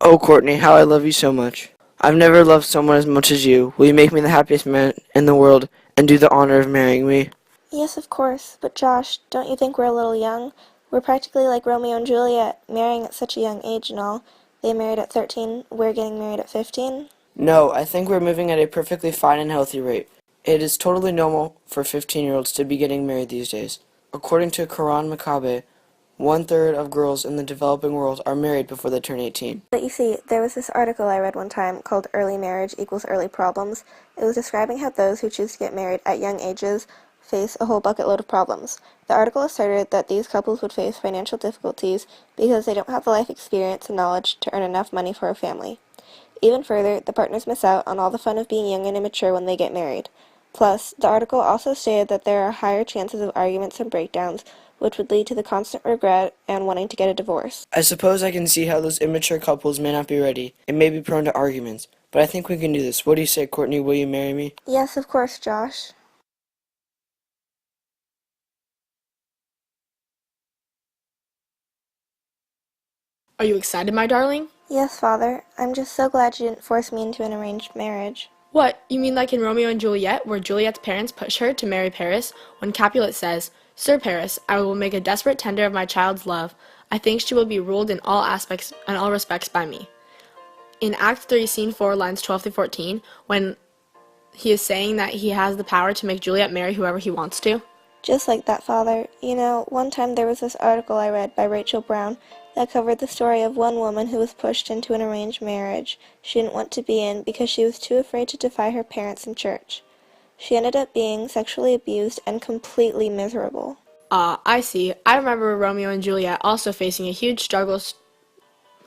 Oh, Courtney, how I love you so much. I've never loved someone as much as you. Will you make me the happiest man in the world and do the honor of marrying me? Yes, of course, but Josh, don't you think we're a little young? We're practically like Romeo and Juliet, marrying at such a young age and all. They married at 13, we're getting married at 15. No, I think we're moving at a perfectly fine and healthy rate. It is totally normal for 15-year-olds to be getting married these days. According to Quran Maccabi, one-third of girls in the developing world are married before they turn 18. But you see, there was this article I read one time called Early Marriage Equals Early Problems. It was describing how those who choose to get married at young ages face a whole bucket load of problems. The article asserted that these couples would face financial difficulties because they don't have the life experience and knowledge to earn enough money for a family. Even further, the partners miss out on all the fun of being young and immature when they get married. Plus, the article also stated that there are higher chances of arguments and breakdowns, which would lead to the constant regret and wanting to get a divorce. I suppose I can see how those immature couples may not be ready and may be prone to arguments, but I think we can do this. What do you say, Courtney? Will you marry me? Yes, of course, Josh. Are you excited, my darling? Yes, Father. I'm just so glad you didn't force me into an arranged marriage. What, you mean like in Romeo and Juliet, where Juliet's parents push her to marry Paris, when Capulet says, "Sir Paris, I will make a desperate tender of my child's love. I think she will be ruled in all aspects and all respects by me." In Act 3, Scene 4, lines 12 through 14, when he is saying that he has the power to make Juliet marry whoever he wants to. Just like that, Father. You know, one time there was this article I read by Rachel Brown that covered the story of one woman who was pushed into an arranged marriage she didn't want to be in because she was too afraid to defy her parents in church. She ended up being sexually abused and completely miserable. I see. I remember Romeo and Juliet also facing a huge struggle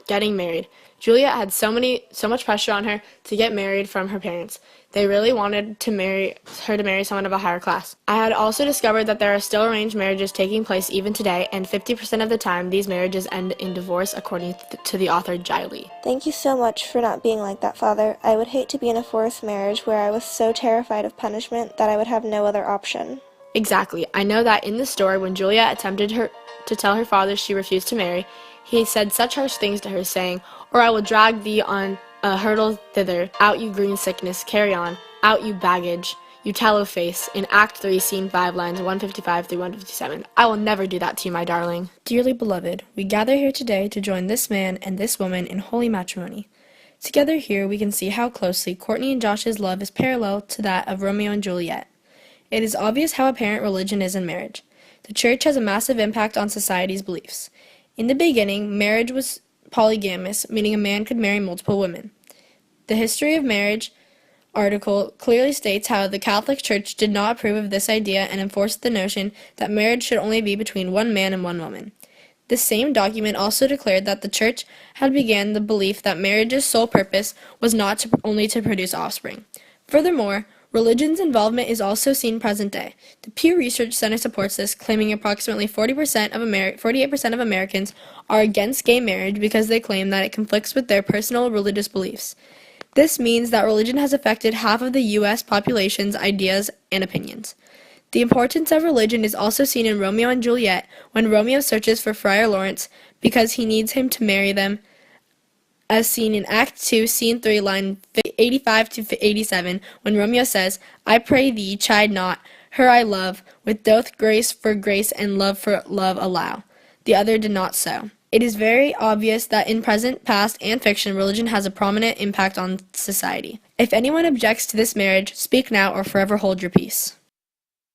getting married. Juliet had so much pressure on her to get married from her parents. They really wanted her to marry someone of a higher class. I had also discovered that there are still arranged marriages taking place even today, and 50% of the time these marriages end in divorce, according to the author Jai Lee. Thank you so much for not being like that, Father. I would hate to be in a forced marriage where I was so terrified of punishment that I would have no other option. Exactly. I know that in the story, when Juliet attempted to tell her father she refused to marry, he said such harsh things to her, saying, "Or I will drag thee on a hurdle thither. Out, you green sickness, carry on. Out, you baggage, you tallow face." In Act 3, Scene 5, lines 155 through 157. I will never do that to you, my darling. Dearly beloved, we gather here today to join this man and this woman in holy matrimony. Together here we can see how closely Courtney and Josh's love is parallel to that of Romeo and Juliet. It is obvious how apparent religion is in marriage. The church has a massive impact on society's beliefs. In the beginning, marriage was polygamous, meaning a man could marry multiple women. The History of Marriage article clearly states how the Catholic Church did not approve of this idea and enforced the notion that marriage should only be between one man and one woman. This same document also declared that the Church had began the belief that marriage's sole purpose was not only to produce offspring. Furthermore, religion's involvement is also seen present day. The Pew Research Center supports this, claiming approximately 48% of Americans are against gay marriage because they claim that it conflicts with their personal religious beliefs. This means that religion has affected half of the U.S. population's ideas and opinions. The importance of religion is also seen in Romeo and Juliet when Romeo searches for Friar Lawrence because he needs him to marry them, as seen in Act 2, Scene 3, line 85 to 87, when Romeo says, "I pray thee, chide not, her I love, with doth grace for grace and love for love allow." The other did not so. It is very obvious that in present, past, and fiction, religion has a prominent impact on society. If anyone objects to this marriage, speak now or forever hold your peace.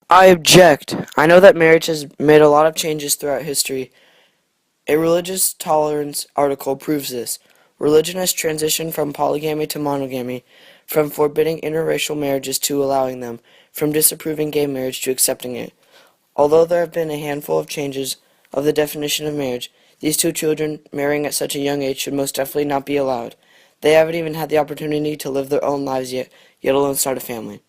I object. I know that marriage has made a lot of changes throughout history. A religious tolerance article proves this. Religion has transitioned from polygamy to monogamy, from forbidding interracial marriages to allowing them, from disapproving gay marriage to accepting it. Although there have been a handful of changes of the definition of marriage, these two children marrying at such a young age should most definitely not be allowed. They haven't even had the opportunity to live their own lives yet alone start a family.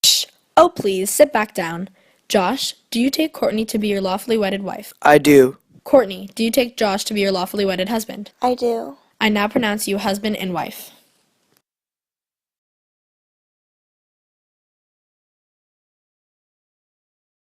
Shh. Oh, please, sit back down. Josh, do you take Courtney to be your lawfully wedded wife? I do. Courtney, do you take Josh to be your lawfully wedded husband? I do. I now pronounce you husband and wife.